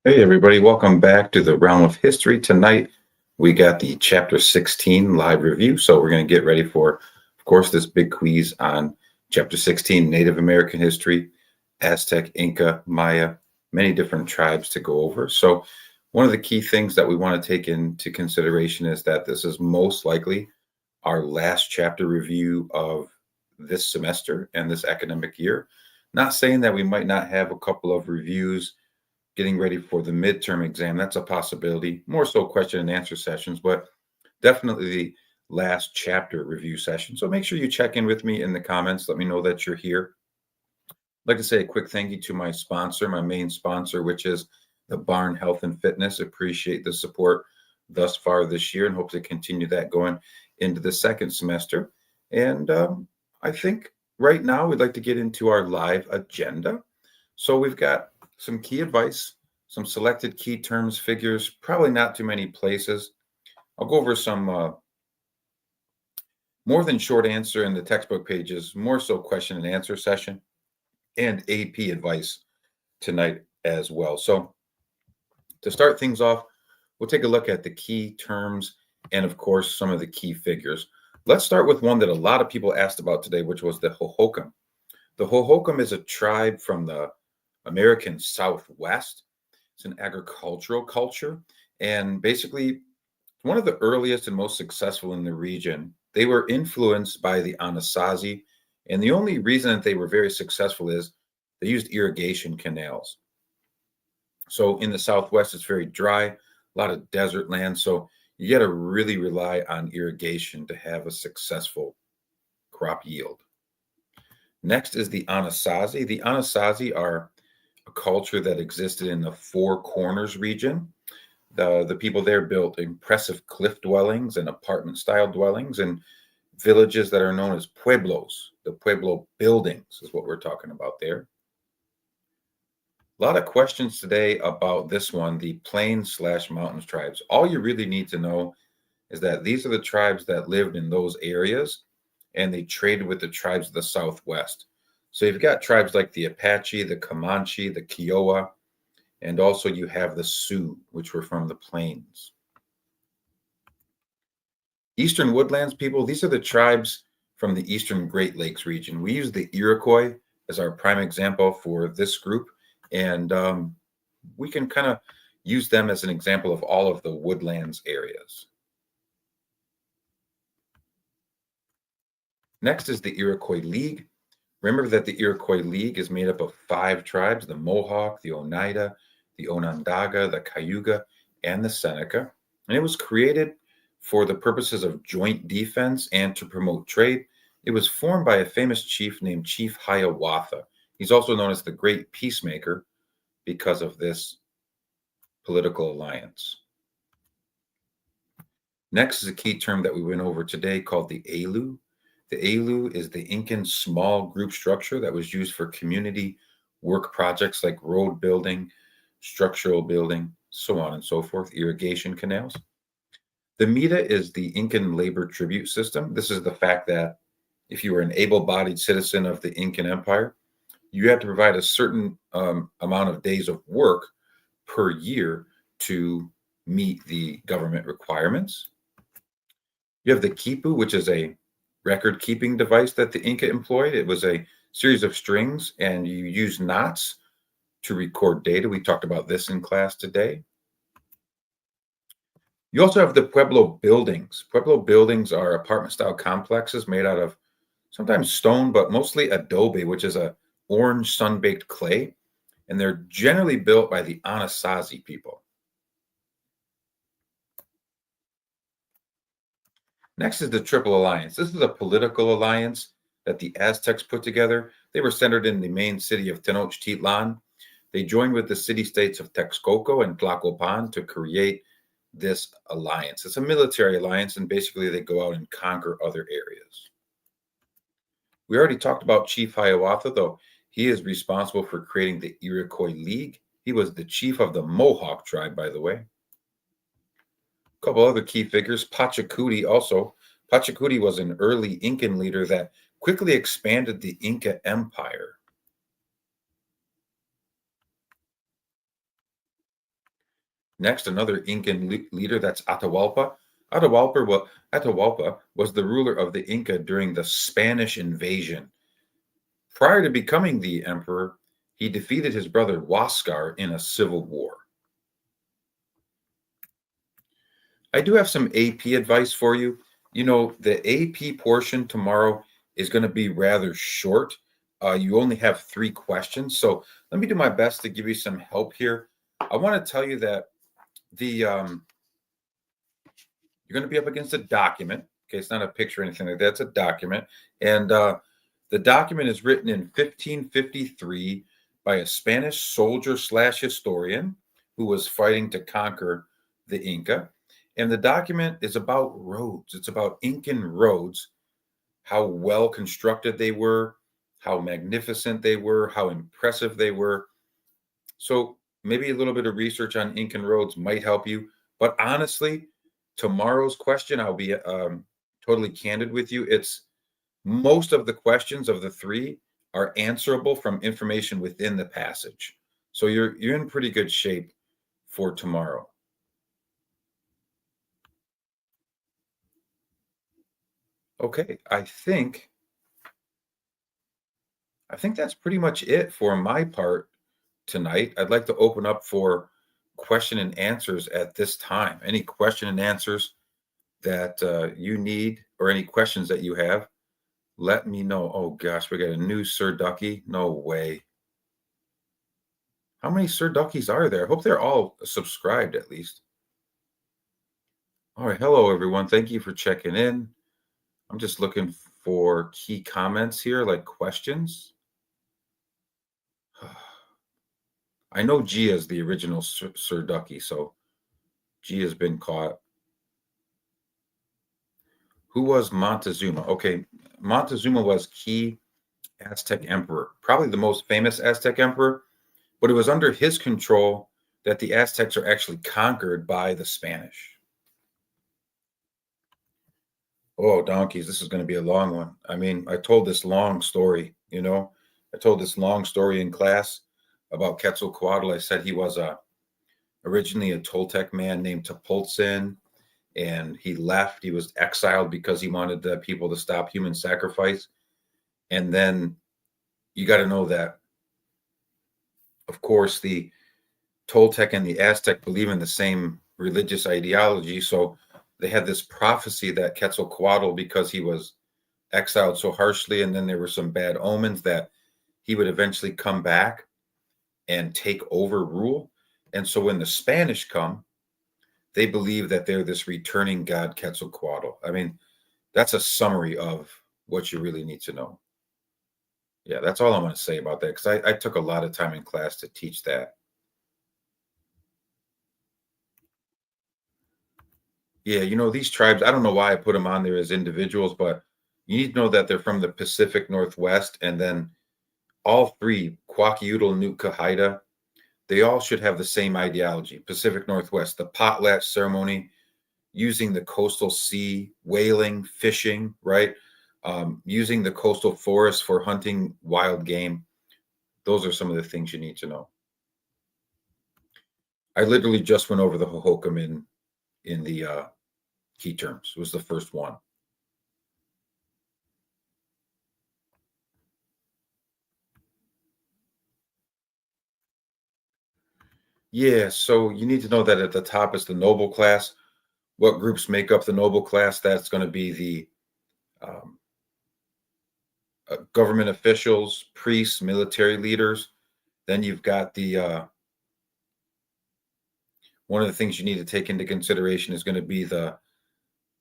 Hey, everybody, welcome back to the Realm of History. Tonight, we got the Chapter 16 live review. So, we're going to get ready for, of course, this big quiz on Chapter 16 Native American history, Aztec, Inca, Maya, many different tribes to go over. So, one of the key things that we want to take into consideration is that this is most likely our last chapter review of this semester and this academic year. Not saying that we might not have a couple of reviews getting ready for the midterm exam. That's a possibility. More so question and answer sessions, but definitely the last chapter review session. So make sure you check in with me in the comments. Let me know that you're here. I'd like to say a quick thank you to my sponsor, my main sponsor, which is the Barn Health and Fitness. Appreciate the support thus far this year and hope to continue that going into the second semester. And I think right now we'd like to get into our live agenda. So we've got some key advice, some selected key terms, figures, probably not too many places. I'll go over some more than short answer in the textbook pages, more so question and answer session, and AP advice tonight as well. So to start things off, we'll take a look at the key terms and, of course, some of the key figures. Let's start with one that a lot of people asked about today, which was the Hohokam. The Hohokam is a tribe from the American Southwest. It's an agricultural culture, and basically one of the earliest and most successful in the region. They were influenced by the Anasazi, and the only reason that they were very successful is they used irrigation canals. So in the Southwest, it's very dry, a lot of desert land. So you got to really rely on irrigation to have a successful crop yield. Next is the Anasazi. The Anasazi are a culture that existed in the Four Corners region. The people there built impressive cliff dwellings and apartment style dwellings and villages that are known as pueblos. The pueblo buildings is what we're talking about there. A lot of questions today about this one, the plains/mountains tribes. All you really need to know is that these are the tribes that lived in those areas and they traded with the tribes of the Southwest. So you've got tribes like the Apache, the Comanche, the Kiowa, and also you have the Sioux, which were from the plains. Eastern Woodlands people, these are the tribes from the Eastern Great Lakes region. We use the Iroquois as our prime example for this group, and we can kind of use them as an example of all of the woodlands areas. Next is the Iroquois League. Remember that the Iroquois League is made up of 5 tribes: the Mohawk, the Oneida, the Onondaga, the Cayuga, and the Seneca. And it was created for the purposes of joint defense and to promote trade. It was formed by a famous chief named Chief Hiawatha. He's also known as the Great Peacemaker because of this political alliance. Next is a key term that we went over today called the ALU. The ALU is the Incan small group structure that was used for community work projects like road building, structural building, so on and so forth, irrigation canals. The MITA is the Incan labor tribute system. This is the fact that if you were an able-bodied citizen of the Incan Empire, you had to provide a certain amount of days of work per year to meet the government requirements. You have the Kipu, which is a record-keeping device that the Inca employed. It was a series of strings, and you use knots to record data. We talked about this in class today. You also have the Pueblo buildings. Pueblo buildings are apartment-style complexes made out of sometimes stone, but mostly adobe, which is a orange sun-baked clay, and they're generally built by the Anasazi people. Next is the Triple Alliance. This is a political alliance that the Aztecs put together. They were centered in the main city of Tenochtitlan. They joined with the city-states of Texcoco and Tlacopan to create this alliance. It's a military alliance, and basically they go out and conquer other areas. We already talked about Chief Hiawatha, though. He is responsible for creating the Iroquois League. He was the chief of the Mohawk tribe, by the way. A couple other key figures. Pachacuti also. Pachacuti was an early Incan leader that quickly expanded the Inca Empire. Next, another Incan leader, that's Atahualpa. Atahualpa was the ruler of the Inca during the Spanish invasion. Prior to becoming the emperor, he defeated his brother Huascar in a civil war. I do have some AP advice for you. You know, the AP portion tomorrow is going to be rather short. You only have 3 questions. So let me do my best to give you some help here. I want to tell you that the you're going to be up against a document. Okay, it's not a picture or anything like that. It's a document. And the document is written in 1553 by a Spanish soldier slash historian who was fighting to conquer the Inca. And the document is about roads. It's about Incan roads, how well constructed they were, how magnificent they were, how impressive they were. So maybe a little bit of research on Incan roads might help you. But honestly, tomorrow's question, I'll be totally candid with you. It's most of the questions of the 3 are answerable from information within the passage. So you're in pretty good shape for tomorrow. Okay, I think that's pretty much it for my part tonight. I'd like to open up for question and answers at this time. Any question and answers that you need, or any questions that you have, let me know. Oh gosh, we got a new Sir Ducky. No way. How many Sir Duckies are there? I hope they're all subscribed at least. All right. Hello, everyone. Thank you for checking in. I'm just looking for key comments here, like questions. I know Gia is the original Sir Ducky, so Gia's been caught. Who was Montezuma? Okay, Montezuma was key Aztec emperor, probably the most famous Aztec emperor, but it was under his control that the Aztecs are actually conquered by the Spanish. Oh, donkeys, this is going to be a long one. I mean, I told this long story, I told this long story in class about Quetzalcoatl. I said he was originally a Toltec man named Tepoltzin, and he left. He was exiled because he wanted the people to stop human sacrifice. And then you got to know that, of course, the Toltec and the Aztec believe in the same religious ideology. So they had this prophecy that Quetzalcoatl, because he was exiled so harshly, and then there were some bad omens, that he would eventually come back and take over rule. And so when the Spanish come, they believe that they're this returning god Quetzalcoatl. I mean, that's a summary of what you really need to know. Yeah, that's all I'm going to say about that, because I took a lot of time in class to teach that. Yeah, these tribes, I don't know why I put them on there as individuals, but you need to know that they're from the Pacific Northwest. And then all 3, Kwakiutl, Nootka, Haida, they all should have the same ideology. Pacific Northwest, the potlatch ceremony, using the coastal sea, whaling, fishing, right? Using the coastal forest for hunting wild game. Those are some of the things you need to know. I literally just went over the Hohokam in the key terms. It was the first one. Yeah, so you need to know that at the top is the noble class. What groups make up the noble class? That's going to be the um, government officials, priests, military leaders. Then you've got the one of the things you need to take into consideration is going to be the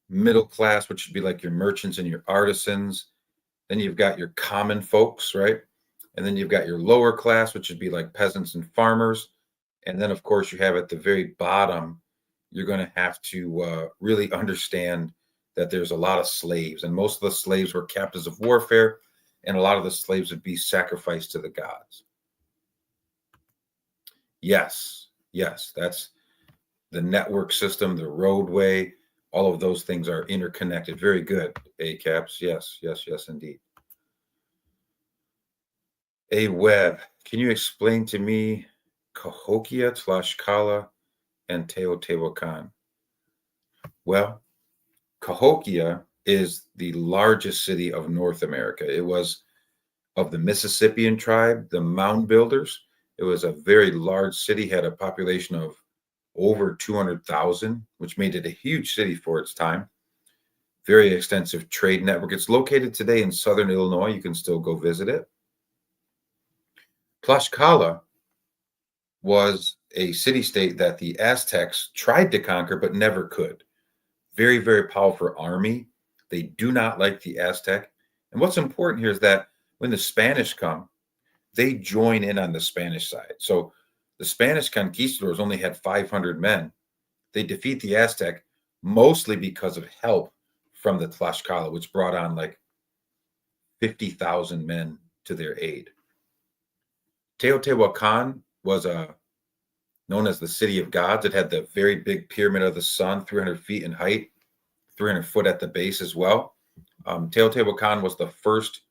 middle class, which would be like your merchants and your artisans. Then you've got your common folks, right? And then you've got your lower class, which would be like peasants and farmers. And then, of course, you have at the very bottom, you're going to have to really understand that there's a lot of slaves, and most of the slaves were captives of warfare, and a lot of the slaves would be sacrificed to the gods. Yes, yes, that's the network system, the roadway, all of those things are interconnected. Very good, ACAPS. Yes, yes, yes, indeed. A Web, can you explain to me Cahokia, Tlaxcala, and Teotihuacan? Well, Cahokia is the largest city of North America. It was of the Mississippian tribe, the Mound Builders. It was a very large city, had a population of over 200,000, which made it a huge city for its time. Very extensive trade network. It's located today in southern Illinois. You can still go visit it. Tlaxcala was a city state that the Aztecs tried to conquer but never could. Very, very powerful army. They do not like the Aztec. And what's important here is that when the Spanish come, they join in on the Spanish side. So the Spanish conquistadors only had 500 men. They defeat the Aztec mostly because of help from the Tlaxcala, which brought on like 50,000 men to their aid. Teotihuacan was known as the City of Gods. It had the very big Pyramid of the Sun, 300 feet in height, 300 foot at the base as well. Teotihuacan was the first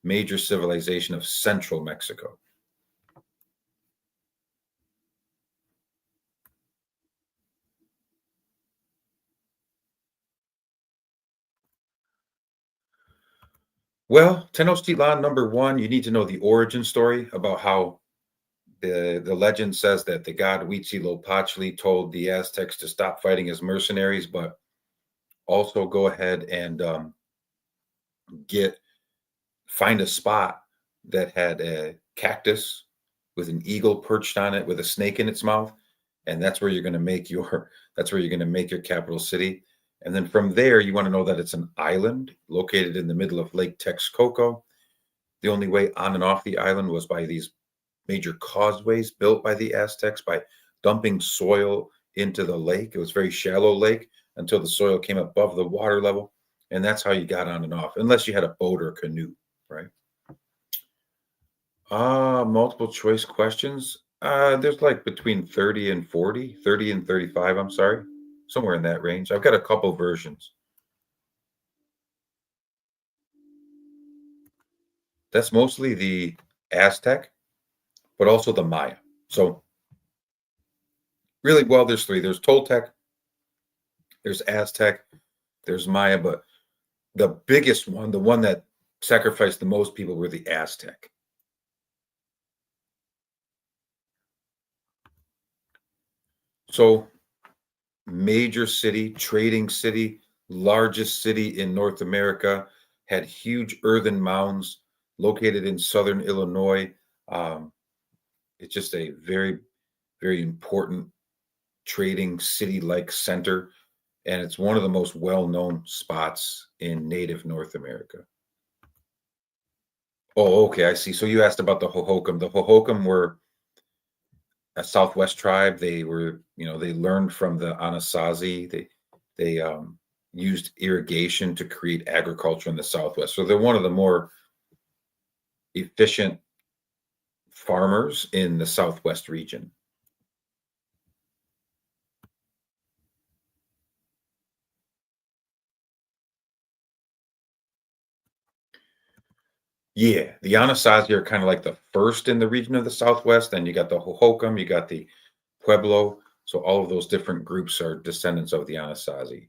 major civilization of central Mexico. Well, Tenochtitlan, number one, you need to know the origin story about how the legend says that the god Huitzilopochtli told the Aztecs to stop fighting as mercenaries, but also go ahead and find a spot that had a cactus with an eagle perched on it with a snake in its mouth, and that's where you're going to make your capital city. And then from there, you want to know that it's an island located in the middle of Lake Texcoco. The only way on and off the island was by these major causeways built by the Aztecs by dumping soil into the lake. It was a very shallow lake until the soil came above the water level. And that's how you got on and off, unless you had a boat or a canoe, right? Multiple choice questions. There's like between 30 and 40, 30 and 35, I'm sorry. Somewhere in that range. I've got a couple versions. That's mostly the Aztec, but also the Maya. So really, well, there's three. There's Toltec, there's Aztec, there's Maya, but the biggest one, the one that sacrificed the most people, were the Aztec. So major city, trading city, largest city in North America, had huge earthen mounds located in southern Illinois. It's just a very, very important trading city-like center, and it's one of the most well-known spots in native North America. Oh, okay, I see. So you asked about the Hohokam. The Hohokam were a Southwest tribe. They were, they learned from the Anasazi. They used irrigation to create agriculture in the Southwest. So they're one of the more efficient farmers in the Southwest region. Yeah, the Anasazi are kind of like the first in the region of the Southwest. Then you got the Hohokam, you got the Pueblo. So all of those different groups are descendants of the Anasazi.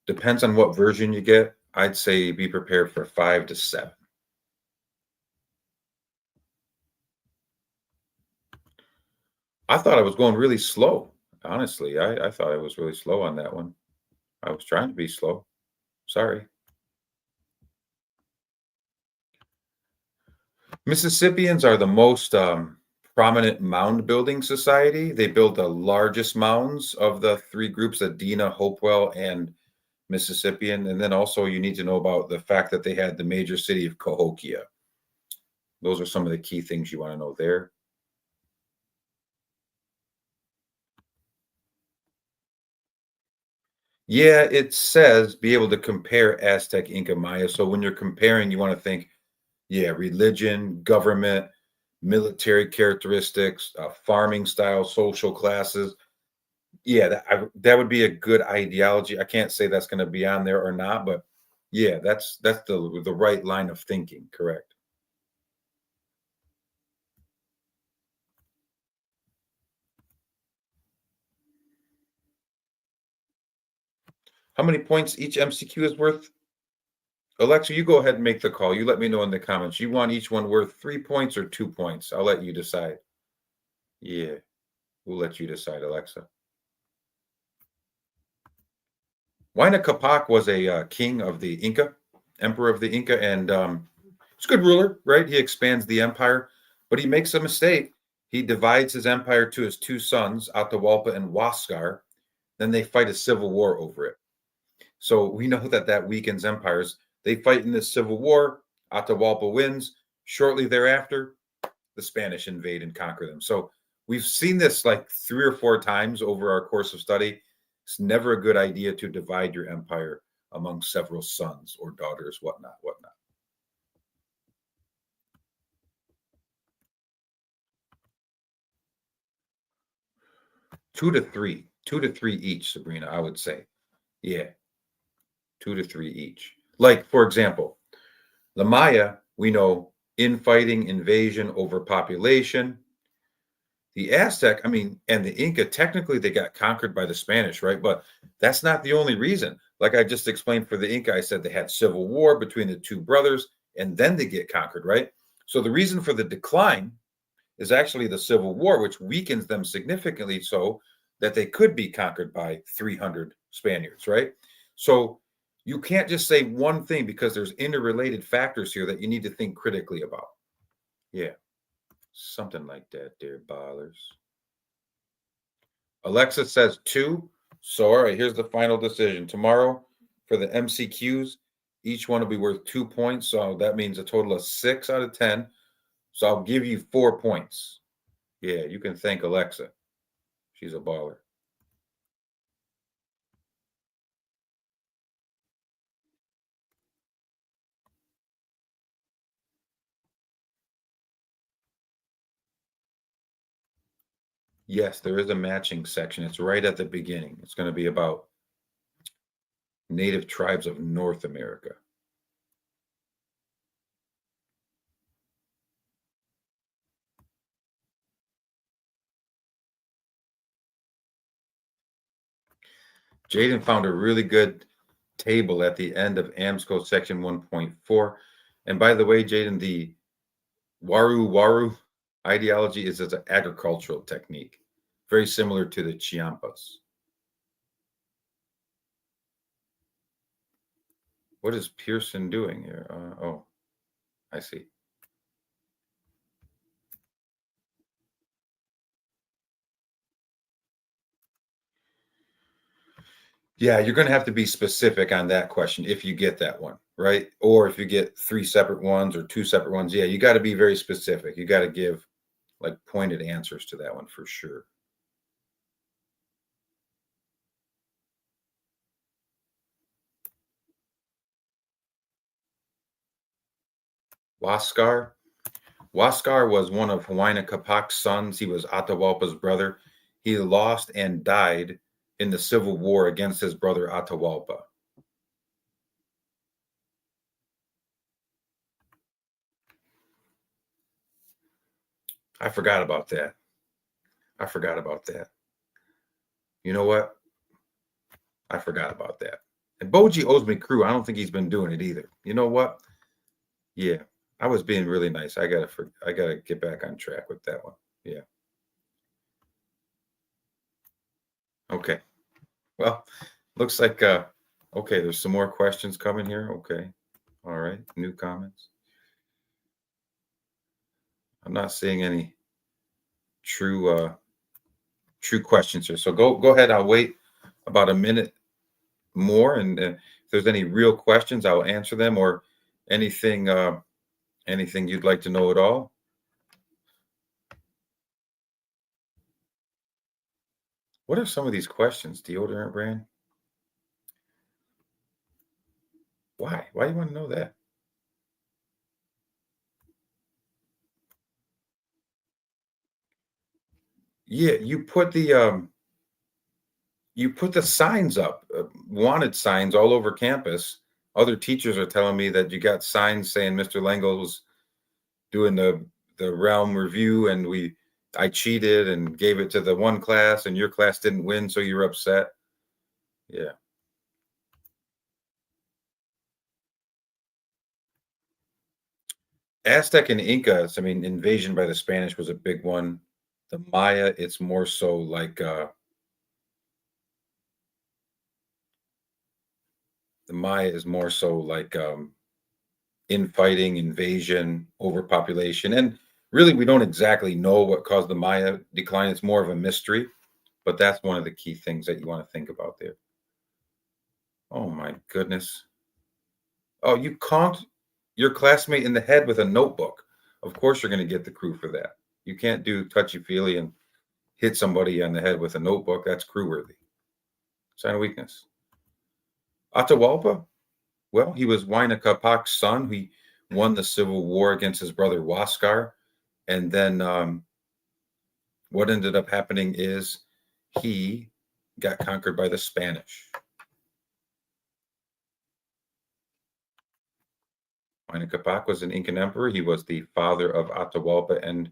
Depends on what version you get. I'd say be prepared for 5 to 7. I thought I was going really slow. Honestly, I thought I was really slow on that one. I was trying to be slow. Sorry. Mississippians are the most prominent mound building society. They build the largest mounds of the three groups, Adena, Hopewell, and Mississippian. And then also you need to know about the fact that they had the major city of Cahokia. Those are some of the key things you want to know there. Yeah, it says be able to compare Aztec, Inca, Maya. So when you're comparing, you want to think, yeah, religion, government, military characteristics, farming style, social classes. Yeah, that would be a good ideology. I can't say that's going to be on there or not, but yeah, that's the right line of thinking. Correct. How many points each MCQ is worth? Alexa, you go ahead and make the call. You let me know in the comments. You want each one worth 3 points or 2 points? I'll let you decide. Yeah, we'll let you decide, Alexa. Huayna Capac was a king of the Inca, emperor of the Inca, and he's a good ruler, right? He expands the empire, but he makes a mistake. He divides his empire to his two sons, Atahualpa and Huascar. Then they fight a civil war over it. So we know that that weakens empires. They fight in this civil war. Atahualpa wins. Shortly thereafter, the Spanish invade and conquer them. So we've seen this like 3 or 4 times over our course of study. It's never a good idea to divide your empire among several sons or daughters, whatnot. 2 to 3 each, Sabrina, I would say. Yeah, 2 to 3 each. Like, for example, the Maya, we know infighting, invasion, overpopulation. The Aztec, I mean, and the Inca, technically they got conquered by the Spanish, right? But that's not the only reason. Like I just explained for the Inca, I said they had civil war between the two brothers and then they get conquered, right? So the reason for the decline is actually the civil war, which weakens them significantly so that they could be conquered by 300 Spaniards, right? So you can't just say one thing because there's interrelated factors here that you need to think critically about. Yeah. Something like that, dear ballers. Alexa says 2. So, all right, here's the final decision. Tomorrow for the MCQs, each one will be worth 2 points. So that means a total of 6 out of 10. So I'll give you 4 points. Yeah, you can thank Alexa. She's a baller. Yes, there is a matching section. It's right at the beginning. It's going to be about native tribes of North America. Jaden found a really good table at the end of AMSCO section 1.4. And by the way, Jaden, the Waru ideology is as an agricultural technique, very similar to the Chiampas. What is Pearson doing here? Oh, I see. Yeah, you're going to have to be specific on that question if you get that one, right? Or if you get 3 separate ones or 2 separate ones. Yeah, you got to be very specific. You got to give like pointed answers to that one for sure. Huascar. Huascar was one of Huayna Capac's sons. He was Atahualpa's brother. He lost and died in the civil war against his brother Atahualpa. I forgot about that. I forgot about that. You know what? I forgot about that. And Boji owes me crew. I don't think he's been doing it either. You know what? Yeah, I was being really nice. I gotta get back on track with that one. Yeah. Okay. Well, looks like okay, there's some more questions coming here. Okay. All right. New comments. I'm not seeing any true true questions here. So go ahead. I'll wait about a minute more, and if there's any real questions, I'll answer them or anything anything you'd like to know at all. What are some of these questions? Deodorant brand? Why? Why do you want to know that? Yeah, you put the signs up, wanted signs all over campus. Other teachers are telling me that you got signs saying Mr. Langle was doing the realm review and I cheated and gave it to the one class and your class didn't win, so you're upset. Yeah. Aztec and Incas, I mean, invasion by the Spanish was a big one. The Maya, it's more so like the Maya is more so like infighting, invasion, overpopulation. And really, we don't exactly know what caused the Maya decline. It's more of a mystery, but that's one of the key things that you want to think about there. Oh my goodness. Oh, you conked your classmate in the head with a notebook. Of course, you're going to get the crew for that. You can't do touchy feely and hit somebody on the head with a notebook. That's crew worthy. Sign of weakness. Atahualpa, well, he was Huayna Capac's son. He won the Civil War against his brother Huascar. And then what ended up happening is he got conquered by the Spanish. Huayna Capac was an Incan emperor. He was the father of Atahualpa and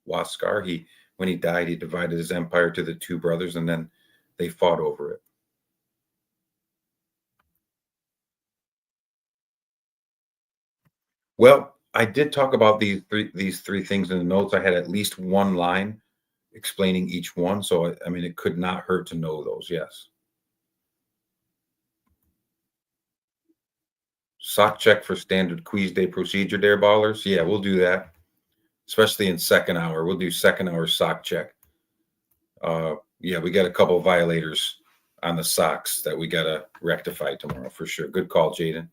Huascar. When he died, he divided his empire to the two brothers, and then they fought over it. Well, I did talk about these three things in the notes. I had at least one line explaining each one, so I mean, it could not hurt to know those. Yes. Sock check for standard quiz day procedure, there, ballers. Yeah, we'll do that, especially in second hour. We'll do second hour sock check. Yeah, we got a couple of violators on the socks that we got to rectify tomorrow for sure. Good call, Jaden.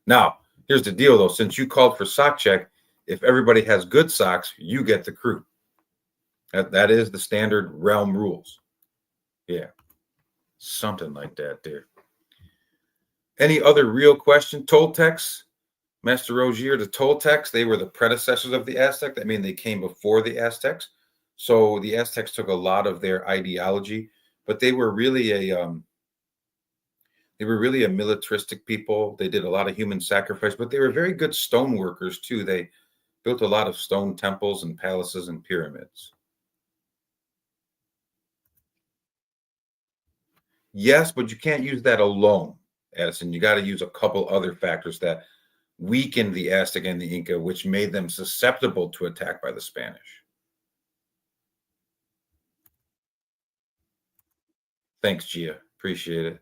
Now, here's the deal, though. Since you called for sock check, if everybody has good socks, you get the crew. That is the standard realm rules. Yeah, something like that there. Any other real question? Toltecs, Master Rogier, the Toltecs, they were the predecessors of the Aztec. I mean, they came before the Aztecs. So the Aztecs took a lot of their ideology, but they were really a militaristic people. They did a lot of human sacrifice, but they were very good stone workers too. They built a lot of stone temples and palaces and pyramids. Yes, but you can't use that alone, Addison. You got to use a couple other factors that weakened the Aztec and the Inca, which made them susceptible to attack by the Spanish. Thanks, Gia. Appreciate it.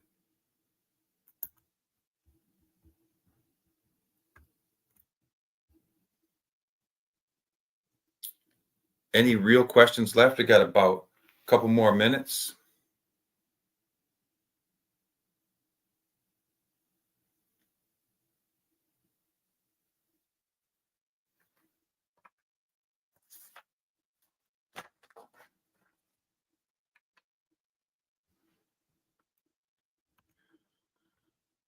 Any real questions left? We got about a couple more minutes.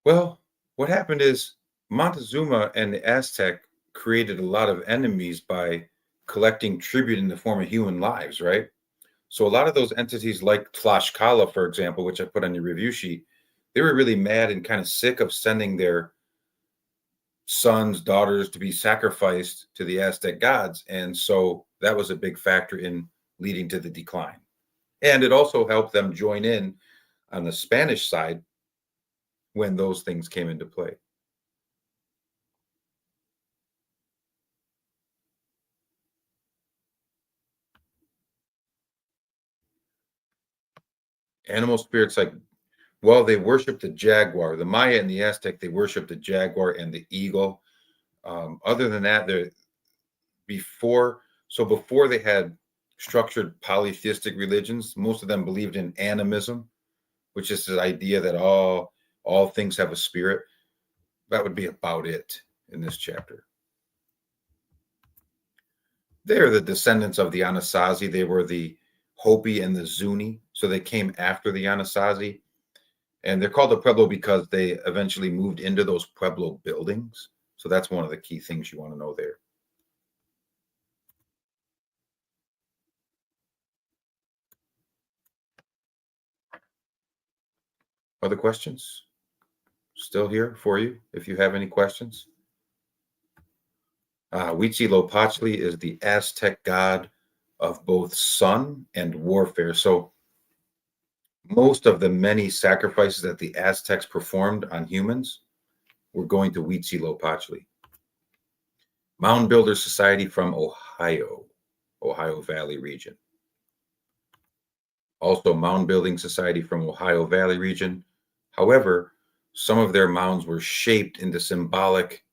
Well, what happened is Montezuma and the Aztec created a lot of enemies by collecting tribute in the form of human lives, right? So a lot of those entities, like Tlaxcala, for example, which I put on your review sheet, they were really mad and kind of sick of sending their sons, daughters to be sacrificed to the Aztec gods. And so that was a big factor in leading to the decline. And it also helped them join in on the Spanish side when those things came into play. Animal spirits, like, well, they worship the jaguar. The Maya and the Aztec, they worship the jaguar and the eagle. Other than that, they're before they had structured polytheistic religions, most of them believed in animism, which is the idea that all things have a spirit. That would be about it in this chapter. They're the descendants of the Anasazi. They were the Hopi and the Zuni, so they came after the Anasazi. And they're called the Pueblo because they eventually moved into those Pueblo buildings. So that's one of the key things you want to know there. Other questions? Still here for you if you have any questions. Huitzilopochtli is the Aztec god of both sun and warfare. So most of the many sacrifices that the Aztecs performed on humans were going to Huitzilopochtli. Mound Builder Society from Ohio, Ohio Valley region. Also, Mound Building Society from Ohio Valley region. However, some of their mounds were shaped into symbolic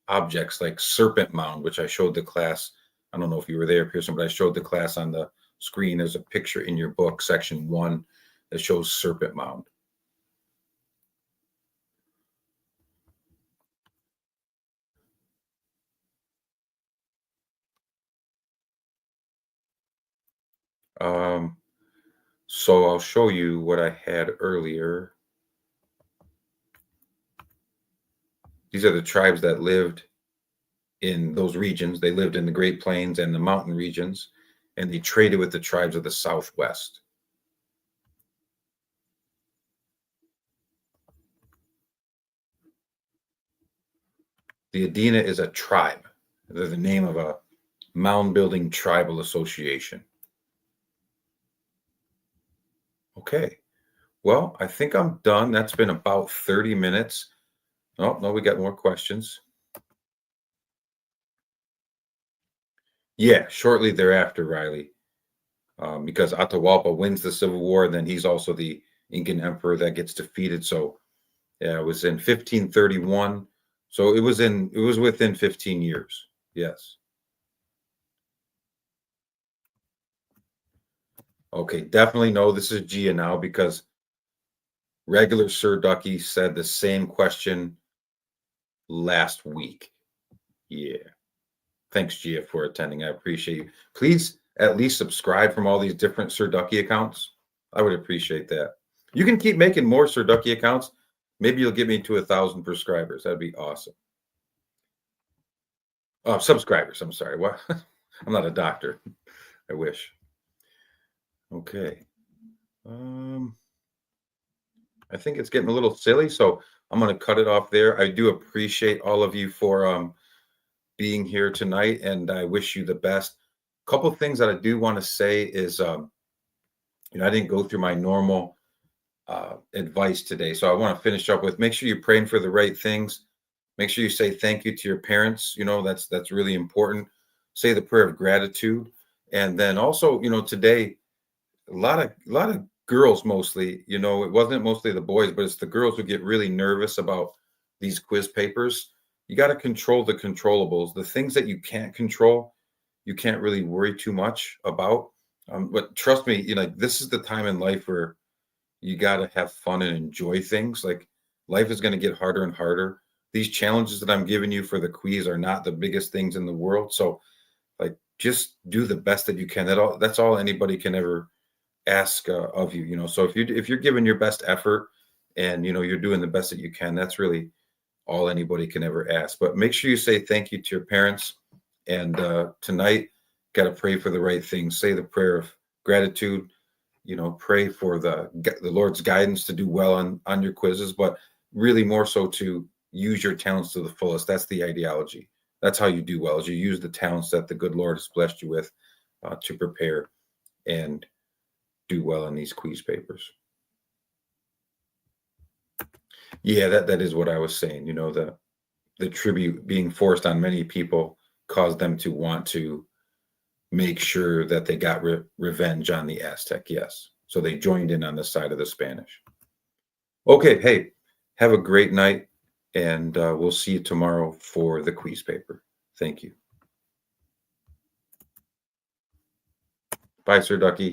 objects like Serpent Mound, which I showed the class. I don't know if you were there, Pearson, but I showed the class on the screen. There's a picture in your book, section 1, that shows Serpent Mound. Um, so I'll show you what I had earlier. These are the tribes that lived in those regions. They lived in the Great Plains and the mountain regions, and they traded with the tribes of the Southwest. The Adena is a tribe. They're the name of a mound building tribal association. Okay. Well, I think I'm done. That's been about 30 minutes. Oh, no, we got more questions. Yeah, shortly thereafter, Riley, because Atahualpa wins the Civil War, then he's also the Incan emperor that gets defeated. So, yeah, it was in 1531. So it was within 15 years. Yes. Okay, definitely no. This is Gia now because regular Sir Ducky said the same question last week. Yeah. Thanks, Gia, for attending. I appreciate you. Please at least subscribe from all these different Sir Ducky accounts. I would appreciate that. You can keep making more Sir Ducky accounts. Maybe you'll get me to 1,000 subscribers. That'd be awesome. Oh, subscribers. I'm sorry. What? I'm not a doctor. I wish. Okay. Um, I think it's getting a little silly, so I'm going to cut it off there. I do appreciate all of you for being here tonight, and I wish you the best. A couple of things that I do want to say is, I didn't go through my normal advice today, so I want to finish up with: make sure you're praying for the right things. Make sure you say thank you to your parents. That's really important. Say the prayer of gratitude, and then also, today a lot of girls mostly. It wasn't mostly the boys, but it's the girls who get really nervous about these quiz papers. You got to control the controllables. The things that you can't control, you can't really worry too much about. But trust me, this is the time in life where you got to have fun and enjoy things. Like, life is going to get harder and harder. These challenges that I'm giving you for the quiz are not the biggest things in the world. So, like, just do the best that you can. That's all anybody can ever ask of you. So if you're giving your best effort, and you're doing the best that you can, that's really all anybody can ever ask. But make sure you say thank you to your parents, and tonight, got to pray for the right things. Say the prayer of gratitude. Pray for the Lord's guidance to do well on your quizzes, but really more so to use your talents to the fullest. That's the ideology. That's how you do well, is you use the talents that the good Lord has blessed you with to prepare and do well in these quiz papers. Yeah, that is what I was saying. The tribute being forced on many people caused them to want to make sure that they got revenge on the Aztec. Yes. So they joined in on the side of the Spanish. Okay. Hey, have a great night, and we'll see you tomorrow for the quiz paper. Thank you. Bye, Sir Ducky.